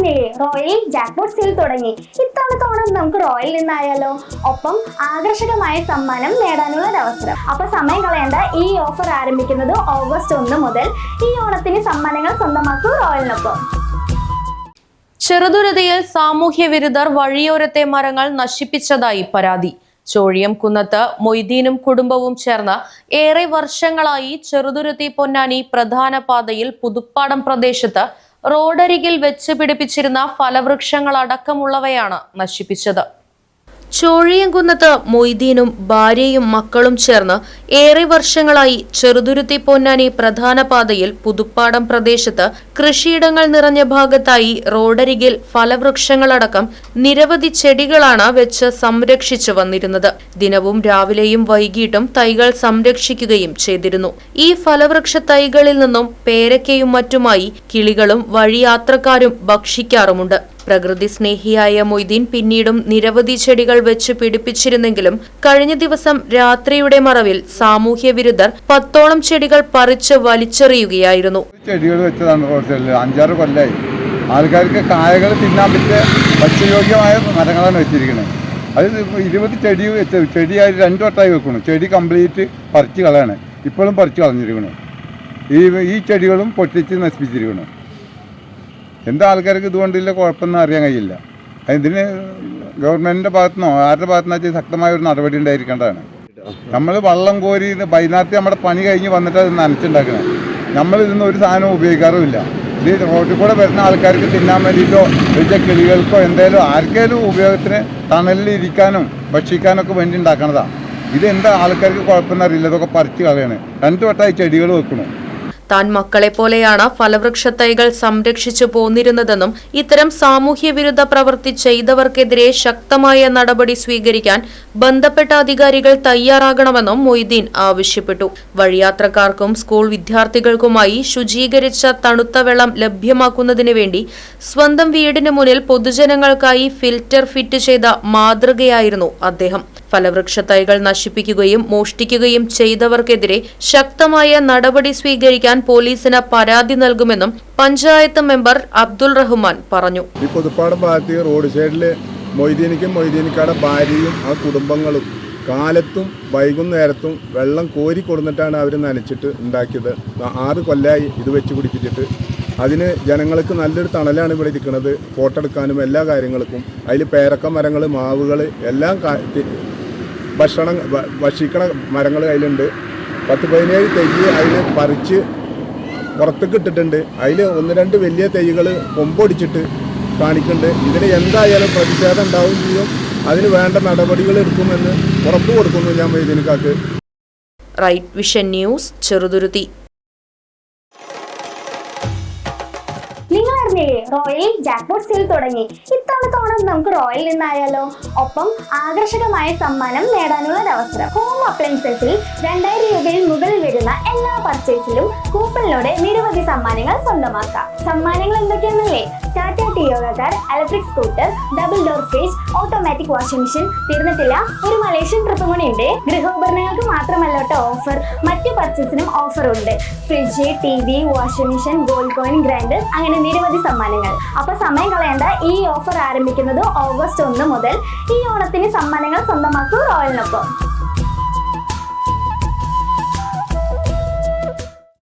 അറിഞ്ഞില്ലേ, royal jackpot sale തുടങ്ങി. ഇത്തവണത്തെ ഓണം നമുക്ക് റോയൽ നിന്നായാലോ? ഒപ്പം ആകർഷകമായ സമ്മാനം നേടാനുള്ള അവസരം. അപ്പൊ സമയം കളയേണ്ട, ഈ ഓഫർ ആരംഭിക്കുന്നത് ഓഗസ്റ്റ് 1 മുതൽ. ഈ ഓണത്തിന് സമ്മാനങ്ങൾ സ്വന്തമാക്കൂ റോയലിനൊപ്പം. ചെറുതുരുത്തിയിൽ സാമൂഹ്യ വിരുദ്ധർ വഴിയോരത്തെ മരങ്ങൾ നശിപ്പിച്ചതായി പരാതി. ചോഴിയം കുന്നത്ത് മൊയ്തീനും കുടുംബവും ചേർന്ന് ഏറെ വർഷങ്ങളായി ചെറുതുരുത്തി പൊന്നാനി പ്രധാന പാതയിൽ പുതുപ്പാടം പ്രദേശത്ത് റോഡരികിൽ വെച്ച് പിടിപ്പിച്ചിരുന്ന ഫലവൃക്ഷങ്ങളടക്കമുള്ളവയാണ് നശിപ്പിച്ചത്. ചോഴിയംകുന്നത്ത് മൊയ്തീനും ഭാര്യയും മക്കളും ചേർന്ന് ഏറെ വർഷങ്ങളായി ചെറുതുരുത്തി പൊന്നാനി പ്രധാന പാതയിൽ പുതുപ്പാടം പ്രദേശത്ത് കൃഷിയിടങ്ങൾ നിറഞ്ഞ ഭാഗത്തായി റോഡരികിൽ ഫലവൃക്ഷങ്ങളടക്കം നിരവധി ചെടികളാണ് വെച്ച് സംരക്ഷിച്ചു വന്നിരുന്നത്. ദിനവും രാവിലെയും വൈകിട്ടും തൈകൾ സംരക്ഷിക്കുകയും ചെയ്തിരുന്നു. ഈ ഫലവൃക്ഷ തൈകളിൽ നിന്നും പേരയ്ക്കയും മറ്റുമായി കിളികളും വഴിയാത്രക്കാരും ഭക്ഷിക്കാറുമുണ്ട്. പ്രകൃതി സ്നേഹിയായ മൊയ്തീൻ പിന്നീടും നിരവധി ചെടികൾ വെച്ച് പിടിപ്പിച്ചിരുന്നെങ്കിലും കഴിഞ്ഞ ദിവസം രാത്രിയുടെ മറവിൽ സാമൂഹ്യ വിരുദ്ധർ 10ഓളം ചെടികൾ പറിച്ച് വലിച്ചെറിയുകയായിരുന്നു. ചെടികൾ വെച്ചതാണ് റോഡ് സൈഡിൽ 5-6 കൊല്ലമായി. ആൾക്കാർക്ക് കായകൾ തിന്നാൻ പറ്റിയ ഭക്ഷ്യയോഗ്യമായ മരങ്ങളാണ് വെച്ചിരിക്കുന്നത്. അത് 20 ചെടി വെച്ചത്, ചെടിയായി 2 വട്ടമായി വെക്കണം. ചെടി കംപ്ലീറ്റ് പറിച്ച് കളയാണ്. ഇപ്പോഴും പറിച്ച് കളഞ്ഞിരിക്കണം. ഈ ചെടികളും പൊട്ടിച്ച് നശിപ്പിച്ചിരിക്കണം. എന്താ ആൾക്കാർക്ക് ഇതുകൊണ്ടില്ല കുഴപ്പമൊന്നും അറിയാൻ കഴിയില്ല. ഇതിന് ഗവൺമെൻറ്റിൻ്റെ ഭാഗത്തുനിന്നോ ആരുടെ ഭാഗത്തുനിന്ന് ശക്തമായ ഒരു നടപടി ഉണ്ടായിരിക്കേണ്ടതാണ്. നമ്മൾ വള്ളം കോരി വൈകുന്നേരത്തെ നമ്മുടെ പണി കഴിഞ്ഞ് വന്നിട്ട് അത് നനച്ചുണ്ടാക്കണം. നമ്മൾ ഇതിന്ന് ഒരു സാധനവും ഉപയോഗിക്കാറുമില്ല. ഇത് റോഡിൽ കൂടെ വരുന്ന ആൾക്കാർക്ക് തിന്നാൻ വേണ്ടിയിട്ടോ വലിയ കിളികൾക്കോ എന്തായാലും ആർക്കെങ്കിലും ഉപയോഗത്തിന് തണലിൽ ഇരിക്കാനും ഭക്ഷിക്കാനൊക്കെ വേണ്ടി ഉണ്ടാക്കണതാണ്. ഇതെന്താ ആൾക്കാർക്ക് കുഴപ്പമൊന്നും അറിയില്ല. ഇതൊക്കെ പറിച്ച് കളയാണ്. 2 വട്ടമായി ചെടികൾ വെക്കണം. താൻ മക്കളെ പോലെയാണ് ഫലവൃക്ഷ തൈകൾ സംരക്ഷിച്ചു പോന്നിരുന്നതെന്നും ഇത്തരം സാമൂഹ്യ വിരുദ്ധ പ്രവൃത്തി ചെയ്തവർക്കെതിരെ ശക്തമായ നടപടി സ്വീകരിക്കാൻ ബന്ധപ്പെട്ട അധികാരികൾ തയ്യാറാകണമെന്നും മൊയ്തീൻ ആവശ്യപ്പെട്ടു. വഴിയാത്രക്കാർക്കും സ്കൂൾ വിദ്യാർത്ഥികൾക്കുമായി ശുചീകരിച്ച തണുത്ത വെള്ളം ലഭ്യമാക്കുന്നതിന് വേണ്ടി സ്വന്തം വീടിന് മുന്നിൽ പൊതുജനങ്ങൾക്കായി ഫിൽറ്റർ ഫിറ്റ് ചെയ്ത മാതൃകയായിരുന്നു അദ്ദേഹം. ഫലവൃക്ഷ തൈകൾ നശിപ്പിക്കുകയും മോഷ്ടിക്കുകയും ചെയ്തവർക്കെതിരെ ശക്തമായ നടപടി സ്വീകരിക്കാൻ പോലീസിന് പരാതി നൽകുമെന്നും പഞ്ചായത്ത് മെമ്പർ അബ്ദുൾ റഹ്മാൻ പറഞ്ഞു. ഈ പുതുപ്പാടം ഭാഗത്ത് റോഡ് സൈഡിൽ മൊയ്തീനിക്കും മൊയ്തീനിക്കാടെ ഭാര്യയും ആ കുടുംബങ്ങളും കാലത്തും വൈകുന്നേരത്തും വെള്ളം കോരി കൊടുത്തിട്ടാണ് അവർ നനച്ചിട്ട് ഉണ്ടാക്കിയത്. 6 കൊല്ലമായി ഇത് വെച്ച് പിടിപ്പിച്ചിട്ട്. അതിന് ജനങ്ങൾക്ക് നല്ലൊരു തണലാണ് ഇവിടെ ഇരിക്കുന്നത്. ഫോട്ടോ എടുക്കാനും എല്ലാ കാര്യങ്ങൾക്കും. അതിൽ പേരക്ക മരങ്ങൾ, മാവുകൾ എല്ലാം ഭക്ഷിക്കണ മരങ്ങൾ അതിലുണ്ട്. 10-17 തൈ അതിൽ പറിച്ച് പുറത്തേക്ക് ഇട്ടിട്ടുണ്ട്. അതിൽ 1-2 വലിയ തൈകൾ കൊമ്പൊടിച്ചിട്ട് കാണിക്കുന്നുണ്ട്. ഇതിന് എന്തായാലും പ്രതിഷേധം ഉണ്ടാവും ചെയ്യും. അതിന് വേണ്ട നടപടികൾ എടുക്കുമെന്ന് ഉറപ്പ് കൊടുക്കുന്നു ഞാൻ മൊയ്തീനിക്കാക്ക്. Right vision news, Cheruthuruthy. നിങ്ങൾ അറിഞ്ഞില്ലേ, റോയൽ ജാക്ക്പോട്ട് സെയിൽ തുടങ്ങി. ഇത്തവണത്തെ ഓണം നമുക്ക് റോയൽ നിന്നായാലോ? ഒപ്പം ആകർഷകമായ സമ്മാനം നേടാനുള്ള അവസരം. ഹോം അപ്ലയൻസസിൽ 2000 രൂപയിൽ മുകളിൽ വരുന്ന എല്ലാ പർച്ചേസിലും കൂപ്പണിലൂടെ നിരവധി സമ്മാനങ്ങൾ സ്വന്തമാക്കാം. സമ്മാനങ്ങൾ എന്തൊക്കെയാണെന്നല്ലേ? Tata Tiago car, electric scooter, double door fridge, automatic washing machine. തീർന്നിട്ടില്ല, ഒരു മലേഷ്യൻ ട്രിപ്പ് കൂടിയുണ്ട്. ഗൃഹോപകരണങ്ങൾക്ക് മാത്രമല്ലോട്ടോ ഓഫർ, മറ്റു പർച്ചേസിനും ഓഫർ ഉണ്ട്. Fridge, TV, washing machine, gold coin, grinder, അങ്ങനെ നിരവധി സമ്മാനങ്ങൾ. അപ്പൊ സമയം കളയേണ്ട, ഈ ഓഫർ ആരംഭിക്കുന്നത് ഓഗസ്റ്റ് 1 മുതൽ. ഈ ഓണത്തിന് സമ്മാനങ്ങൾ സ്വന്തമാക്കൂ റോയലിനൊപ്പം.